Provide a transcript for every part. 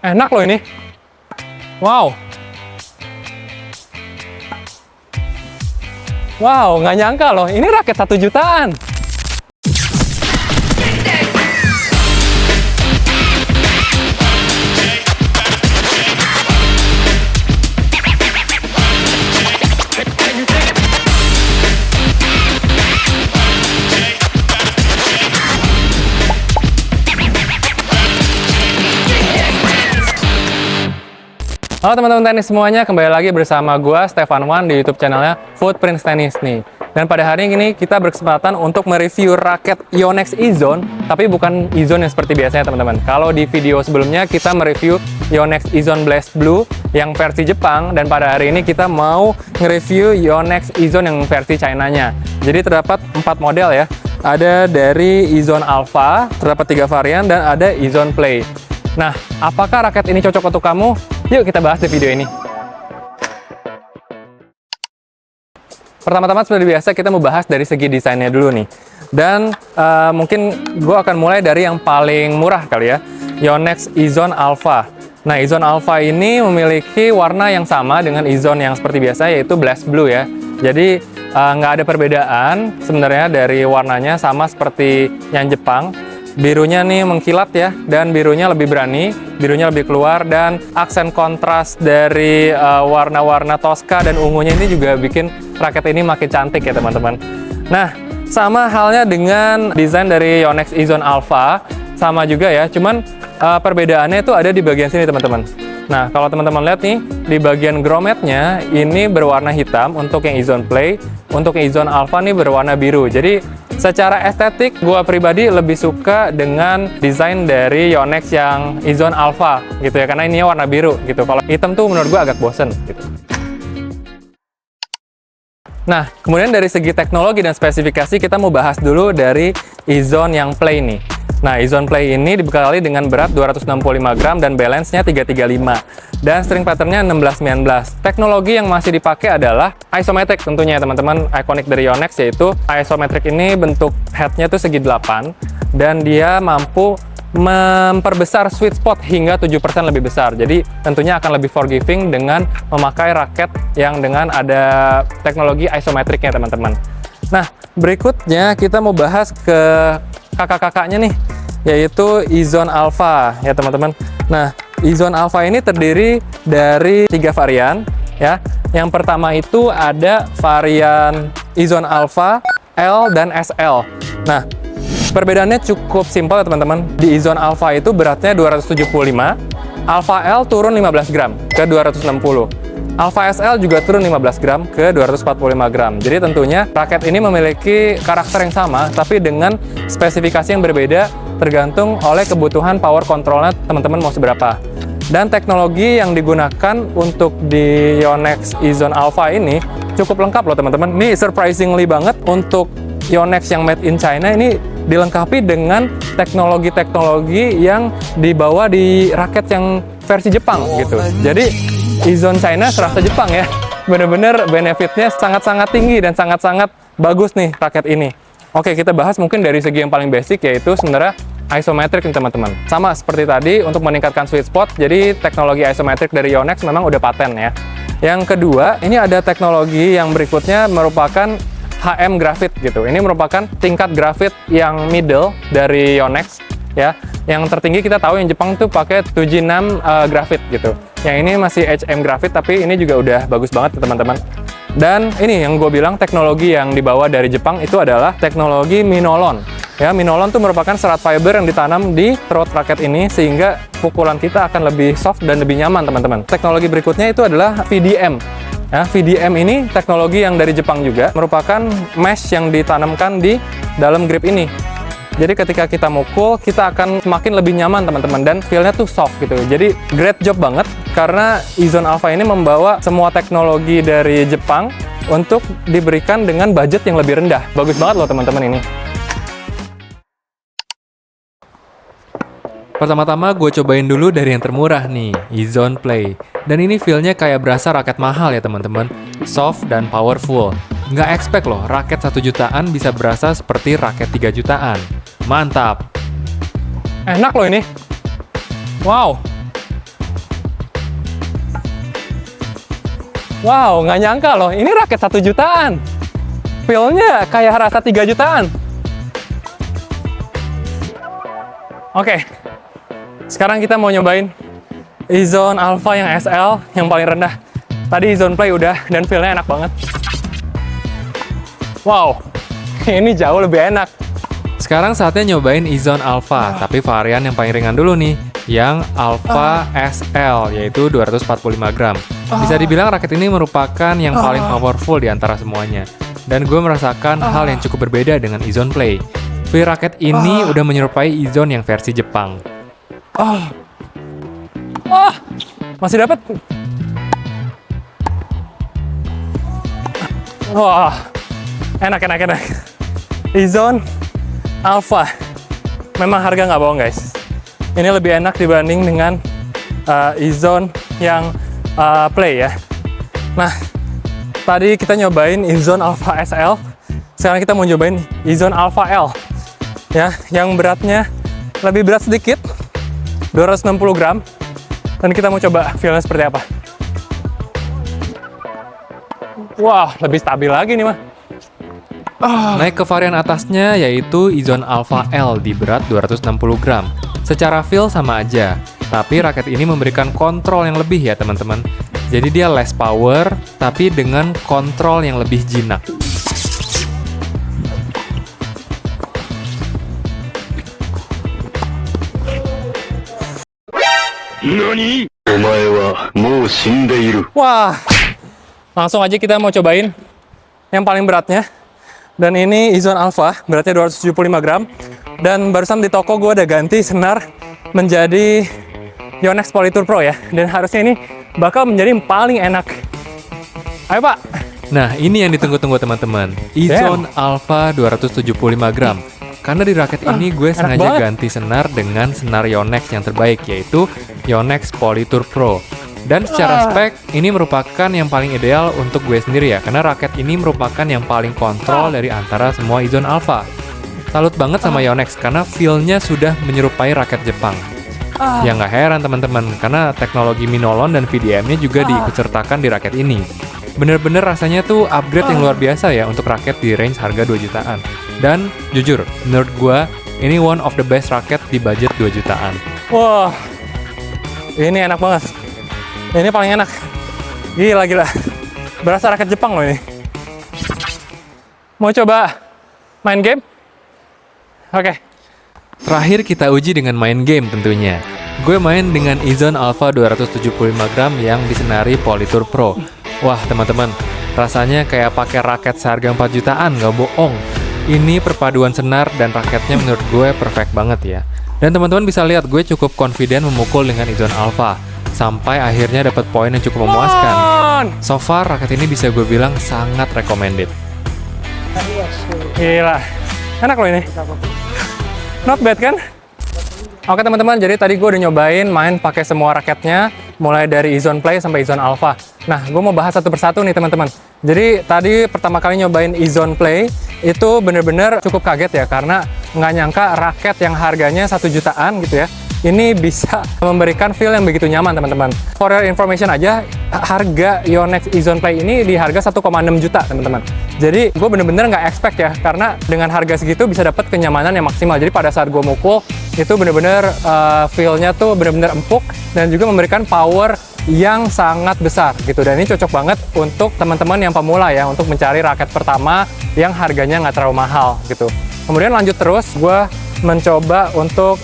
Enak loh ini. Wow. Wow, nggak nyangka loh. Ini raket 1 jutaan. Halo teman-teman tenis semuanya, kembali lagi bersama gua Stefan Wan di YouTube channelnya Footprints Tennis nih. Dan pada hari ini kita berkesempatan untuk mereview raket Yonex E-Zone, tapi bukan E-Zone yang seperti biasanya teman-teman. Kalau di video sebelumnya kita mereview Yonex E-Zone Blast Blue yang versi Jepang, dan pada hari ini kita mau nge-review Yonex E-Zone yang versi China-nya. Jadi terdapat 4 model ya. Ada dari E-Zone Alpha, terdapat 3 varian, dan ada E-Zone Play. Nah, apakah raket ini cocok untuk kamu? Yuk kita bahas di video ini. Pertama-tama seperti biasa kita mau bahas dari segi desainnya dulu nih. Dan mungkin gue akan mulai dari yang paling murah kali ya, Yonex E-Zone Alpha. Nah, E-Zone Alpha ini memiliki warna yang sama dengan E-Zone yang seperti biasa, yaitu Blast Blue ya. Jadi nggak ada perbedaan sebenarnya dari warnanya, sama seperti yang Jepang. Birunya nih mengkilat ya, dan birunya lebih berani, birunya lebih keluar, dan aksen kontras dari warna-warna Tosca dan ungunya ini juga bikin raket ini makin cantik ya teman-teman. Nah, sama halnya dengan desain dari Yonex E-Zone Alpha, sama juga ya, cuman perbedaannya itu ada di bagian sini teman-teman. Nah, kalau teman-teman lihat nih, di bagian grommetnya ini berwarna hitam untuk yang E-Zone Play, untuk yang E-Zone Alpha nih berwarna biru. Jadi secara estetik, gua pribadi lebih suka dengan desain dari Yonex yang E-Zone Alpha gitu ya, karena ini warna biru gitu. Kalau hitam tuh menurut gua agak bosen gitu. Nah, kemudian dari segi teknologi dan spesifikasi kita mau bahas dulu dari E-Zone yang Play nih. Nah, E-Zone Play ini dibekali dengan berat 265 gram dan balance-nya 335. Dan string pattern-nya 16-19. Teknologi yang masih dipakai adalah isometric tentunya ya teman-teman. Ikonik dari Yonex yaitu isometric ini bentuk head-nya tuh segi 8. Dan dia mampu memperbesar sweet spot hingga 7% lebih besar. Jadi tentunya akan lebih forgiving dengan memakai raket yang dengan ada teknologi isometriknya teman-teman. Nah, berikutnya kita mau bahas ke kakak-kakaknya nih, yaitu E-Zone Alpha ya teman-teman. Nah, E-Zone Alpha ini terdiri dari 3 varian ya. Yang pertama itu ada varian E-Zone Alpha L dan SL. Nah, perbedaannya cukup simpel ya teman-teman. Di E-Zone Alpha itu beratnya 275, Alpha L turun 15 gram ke 260. Alpha SL juga turun 15 gram ke 245 gram. Jadi tentunya raket ini memiliki karakter yang sama, tapi dengan spesifikasi yang berbeda tergantung oleh kebutuhan power controlnya teman-teman mau seberapa. Dan teknologi yang digunakan untuk di Yonex E-Zone Alpha ini cukup lengkap loh teman-teman. Ini surprisingly banget untuk Yonex yang made in China ini dilengkapi dengan teknologi-teknologi yang dibawa di raket yang versi Jepang gitu. Jadi E-Zone China serasa Jepang ya. Bener-bener benefitnya sangat-sangat tinggi dan sangat-sangat bagus nih raket ini. Oke, kita bahas mungkin dari segi yang paling basic, yaitu sebenarnya isometric nih teman-teman. Sama seperti tadi, untuk meningkatkan sweet spot, jadi teknologi isometric dari Yonex memang udah paten ya. Yang kedua, ini ada teknologi yang berikutnya merupakan HM Graphite gitu. Ini merupakan tingkat graphite yang middle dari Yonex ya. Yang tertinggi kita tahu yang Jepang tuh pakai 2G6 Graphite gitu. Yang ini masih HM Graphite, tapi ini juga udah bagus banget teman-teman. Dan ini yang gue bilang teknologi yang dibawa dari Jepang itu adalah teknologi Minolon. Ya, Minolon tuh merupakan serat fiber yang ditanam di throat raket ini sehingga pukulan kita akan lebih soft dan lebih nyaman teman-teman. Teknologi berikutnya itu adalah VDM. Ya, VDM ini teknologi yang dari Jepang juga, merupakan mesh yang ditanamkan di dalam grip ini. Jadi ketika kita mukul, kita akan semakin lebih nyaman teman-teman, dan feel-nya tuh soft gitu. Jadi great job banget, karena E-Zone Alpha ini membawa semua teknologi dari Jepang untuk diberikan dengan budget yang lebih rendah. Bagus banget loh teman-teman ini. Pertama-tama gue cobain dulu dari yang termurah nih, E-Zone Play. Dan ini feel-nya kayak berasa raket mahal ya teman-teman. Soft dan powerful. Nggak expect loh, raket 1 jutaan bisa berasa seperti raket 3 jutaan. Mantap! Enak loh ini. Wow! Wow, nggak nyangka loh, ini raket 1 jutaan. Feel-nya kayak rasa 3 jutaan. Oke, sekarang kita mau nyobain Ezone Alpha yang SL, yang paling rendah. Tadi Ezone Play udah, dan feel-nya enak banget. Wow, ini jauh lebih enak. Sekarang saatnya nyobain Ezone Alpha, tapi varian yang paling ringan dulu nih, yang Alpha SL, yaitu 245 gram. Bisa dibilang raket ini merupakan yang paling powerful di antara semuanya. Dan gue merasakan hal yang cukup berbeda dengan Ezone Play. Feel raket ini udah menyerupai Ezone yang versi Jepang. Masih dapat. Wah, enak. Ezone Alpha, memang harga nggak bohong guys. Ini lebih enak dibanding dengan Ezone yang Play ya. Nah, tadi kita nyobain Ezone Alpha SL. Sekarang kita mau nyobain Ezone Alpha L. Ya, yang beratnya lebih berat sedikit, 260 gram. Dan kita mau coba feel-nya seperti apa. Wah, lebih stabil lagi nih mah. Naik ke varian atasnya yaitu Ezone Alpha L di berat 260 gram. Secara feel sama aja, tapi raket ini memberikan kontrol yang lebih ya teman-teman. Jadi dia less power, tapi dengan kontrol yang lebih jinak. Nani? Omae wa mou shindeiru. Wah, langsung aja kita mau cobain yang paling beratnya. Dan ini Ezone Alpha, beratnya 275 gram. Dan barusan di toko gue udah ganti senar menjadi Yonex Polytour Pro ya. Dan harusnya ini bakal menjadi yang paling enak. Ayo Pak. Nah, ini yang ditunggu-tunggu teman-teman. Ezone Alpha 275 gram. Karena di raket ini gue sengaja ganti senar dengan senar Yonex yang terbaik, yaitu Yonex Polytour Pro. Dan secara spek, ini merupakan yang paling ideal untuk gue sendiri ya, karena raket ini merupakan yang paling kontrol dari antara semua Ezone Alpha. Salut banget sama Yonex, karena feel-nya sudah menyerupai raket Jepang. Ya nggak heran teman-teman, karena teknologi Minolon dan VDM-nya juga diikutsertakan di raket ini. Bener-bener rasanya tuh upgrade yang luar biasa ya untuk raket di range harga 2 jutaan. Dan jujur, menurut gue, ini one of the best raket di budget 2 jutaan. Wah, ini enak banget. Ini paling enak. Gila. Berasa raket Jepang loh ini. Mau coba main game? Oke. Terakhir kita uji dengan main game tentunya. Gue main dengan Ezone Alpha 275 gram yang disenari Polytour Pro. Wah teman-teman, rasanya kayak pakai raket seharga 4 jutaan, gak bohong. Ini perpaduan senar dan raketnya menurut gue perfect banget ya. Dan teman-teman bisa lihat gue cukup confident memukul dengan Ezone Alpha. Sampai akhirnya dapat poin yang cukup memuaskan. So far, raket ini bisa gue bilang sangat recommended. Gila, enak loh ini. Not bad kan? Oke teman-teman, jadi tadi gue udah nyobain main pakai semua raketnya, mulai dari Ezone Play sampai Ezone Alpha. Nah, gue mau bahas satu persatu nih teman-teman. Jadi tadi pertama kali nyobain Ezone Play, itu bener-bener cukup kaget ya, karena nggak nyangka raket yang harganya 1 jutaan gitu ya, ini bisa memberikan feel yang begitu nyaman teman-teman. For your information aja, harga Yonex Ezone Play ini di harga 1,6 juta teman-teman. Jadi gue bener-bener nggak expect ya, karena dengan harga segitu bisa dapat kenyamanan yang maksimal. Jadi pada saat gue mukul, itu bener-bener feel-nya tuh bener-bener empuk dan juga memberikan power yang sangat besar gitu. Dan ini cocok banget untuk teman-teman yang pemula ya, untuk mencari raket pertama yang harganya nggak terlalu mahal gitu. Kemudian lanjut terus, gue mencoba untuk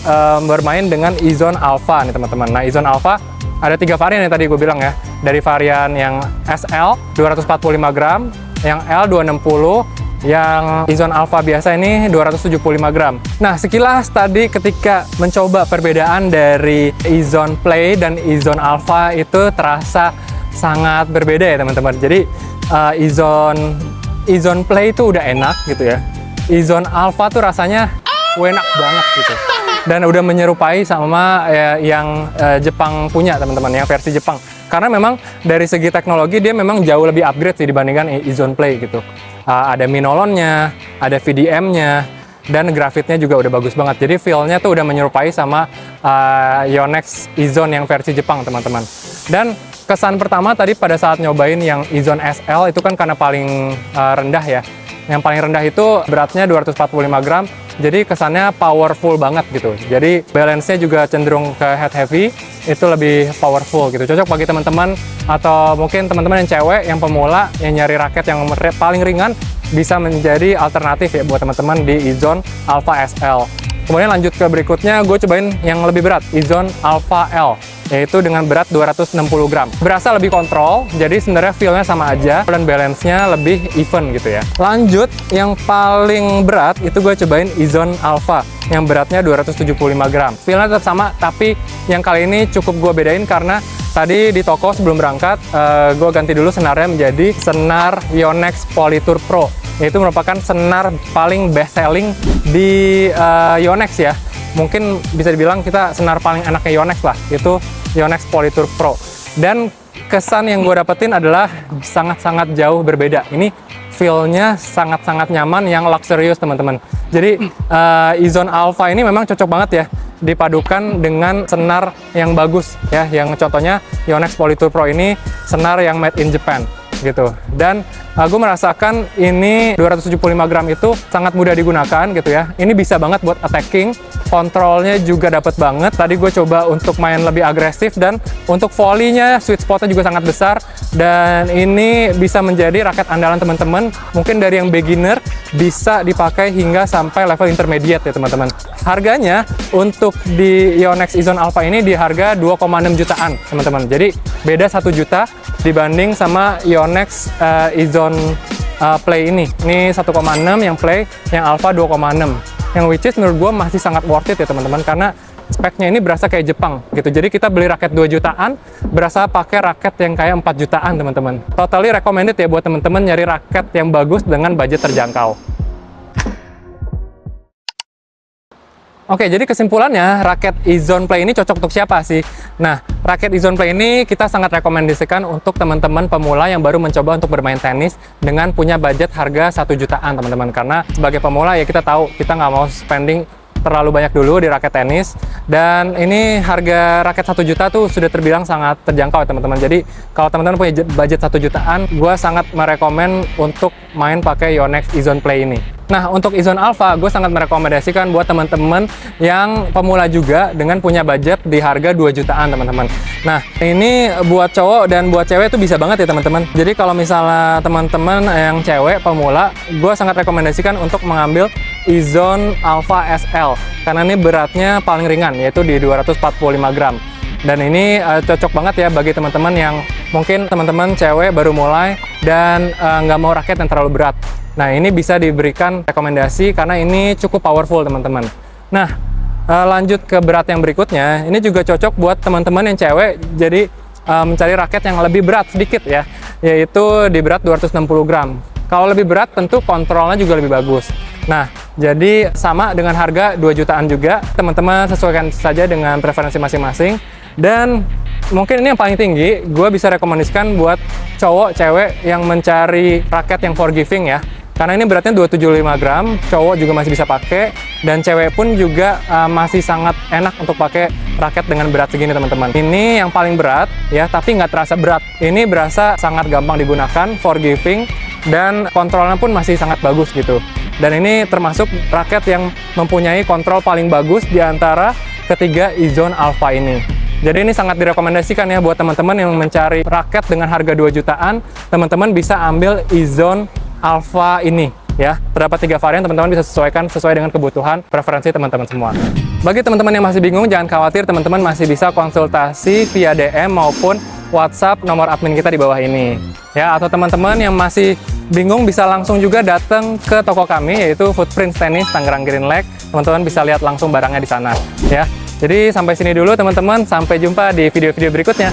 bermain dengan Ezone Alpha nih teman-teman. Nah, Ezone Alpha ada 3 varian yang tadi gue bilang ya. Dari varian yang SL 245 gram, yang L 260, yang Ezone Alpha biasa ini 275 gram. Nah, sekilas tadi ketika mencoba perbedaan dari Ezone Play dan Ezone Alpha itu terasa sangat berbeda ya teman-teman. Jadi Ezone Play itu udah enak gitu ya. Ezone Alpha tuh rasanya enak banget gitu. Dan udah menyerupai sama yang Jepang punya teman-teman, yang versi Jepang. Karena memang dari segi teknologi dia memang jauh lebih upgrade sih dibandingkan Ezone Play gitu. Ada Minolonnya, ada VDM-nya, dan grafitnya juga udah bagus banget. Jadi feel-nya tuh udah menyerupai sama Yonex Ezone yang versi Jepang teman-teman. Dan kesan pertama tadi pada saat nyobain yang Izone SL itu kan karena paling rendah ya. Yang paling rendah itu beratnya 245 gram, jadi kesannya powerful banget gitu. Jadi balance-nya juga cenderung ke head heavy, itu lebih powerful gitu. Cocok bagi teman-teman atau mungkin teman-teman yang cewek, yang pemula, yang nyari raket yang paling ringan, bisa menjadi alternatif ya buat teman-teman di Izone Alpha SL. Kemudian lanjut ke berikutnya, gue cobain yang lebih berat, Izone Alpha L, yaitu dengan berat 260 gram. Berasa lebih kontrol, jadi sebenarnya feel-nya sama aja, dan balance-nya lebih even gitu ya. Lanjut, yang paling berat itu gue cobain Izone Alpha, yang beratnya 275 gram. Feel-nya tetap sama, tapi yang kali ini cukup gue bedain karena tadi di toko sebelum berangkat, gue ganti dulu senarnya menjadi senar Yonex Polytour Pro. Itu merupakan senar paling best selling di Yonex ya. Mungkin bisa dibilang kita senar paling enaknya Yonex lah, itu Yonex Polytour Pro. Dan kesan yang gue dapetin adalah sangat-sangat jauh berbeda. Ini feel-nya sangat-sangat nyaman, yang luxurious teman-teman. Jadi Izone Alpha ini memang cocok banget ya dipadukan dengan senar yang bagus ya. Yang contohnya Yonex Polytour Pro ini senar yang made in Japan gitu. Dan gue merasakan ini 275 gram itu sangat mudah digunakan gitu ya. Ini bisa banget buat attacking, kontrolnya juga dapat banget. Tadi gue coba untuk main lebih agresif, dan untuk volley-nya sweet spot-nya juga sangat besar. Dan ini bisa menjadi raket andalan teman-teman. Mungkin dari yang beginner bisa dipakai hingga sampai level intermediate ya teman-teman. Harganya untuk di Yonex Izone Alpha ini di harga 2,6 jutaan teman-teman. Jadi beda 1 juta dibanding sama Yonex Izone Play ini. Ini 1,6 yang Play, yang Alpha 2,6. Yang which is menurut gue masih sangat worth it ya teman-teman, karena speknya ini berasa kayak Jepang gitu. Jadi kita beli raket 2 jutaan, berasa pakai raket yang kayak 4 jutaan teman-teman. Totally recommended ya buat teman-teman nyari raket yang bagus dengan budget terjangkau. Oke, jadi kesimpulannya raket Izone Play ini cocok untuk siapa sih? Nah, raket Izone Play ini kita sangat rekomendasikan untuk teman-teman pemula yang baru mencoba untuk bermain tenis dengan punya budget harga 1 jutaan teman-teman. Karena sebagai pemula ya kita tahu kita nggak mau spending terlalu banyak dulu di raket tenis, dan ini harga raket 1 juta tuh sudah terbilang sangat terjangkau teman-teman. Jadi kalau teman-teman punya budget 1 jutaan, gue sangat merekomen untuk main pakai Yonex Izone Play ini. Nah, untuk Izone Alpha, gue sangat merekomendasikan buat teman-teman yang pemula juga dengan punya budget di harga 2 jutaan teman-teman. Nah, ini buat cowok dan buat cewek itu bisa banget ya teman-teman. Jadi kalau misalnya teman-teman yang cewek pemula, gue sangat rekomendasikan untuk mengambil Izone Alpha SL, karena ini beratnya paling ringan, yaitu di 245 gram. Dan ini cocok banget ya bagi teman-teman yang mungkin teman-teman cewek baru mulai dan nggak mau raket yang terlalu berat. Nah, ini bisa diberikan rekomendasi karena ini cukup powerful teman-teman. Nah, lanjut ke berat yang berikutnya, ini juga cocok buat teman-teman yang cewek, jadi mencari raket yang lebih berat sedikit ya, yaitu di berat 260 gram. Kalau lebih berat tentu kontrolnya juga lebih bagus. Nah, jadi sama dengan harga 2 jutaan juga, teman-teman sesuaikan saja dengan preferensi masing-masing. Dan mungkin ini yang paling tinggi, gue bisa rekomendasikan buat cowok, cewek yang mencari raket yang forgiving ya. Karena ini beratnya 275 gram, cowok juga masih bisa pakai, dan cewek pun juga masih sangat enak untuk pakai raket dengan berat segini teman-teman. Ini yang paling berat ya, tapi nggak terasa berat. Ini berasa sangat gampang digunakan, forgiving, dan kontrolnya pun masih sangat bagus gitu. Dan ini termasuk raket yang mempunyai kontrol paling bagus di antara ketiga Izone Alpha ini. Jadi ini sangat direkomendasikan ya buat teman-teman yang mencari raket dengan harga 2 jutaan, teman-teman bisa ambil Izone Alpha ini ya. Terdapat 3 varian, teman-teman bisa sesuaikan sesuai dengan kebutuhan preferensi teman-teman semua. Bagi teman-teman yang masih bingung, jangan khawatir, teman-teman masih bisa konsultasi via DM maupun WhatsApp nomor admin kita di bawah ini ya. Atau teman-teman yang masih bingung bisa langsung juga datang ke toko kami, yaitu Footprints Tennis Tangerang Green Lake. Teman-teman bisa lihat langsung barangnya di sana ya. Jadi sampai sini dulu teman-teman, sampai jumpa di video-video berikutnya.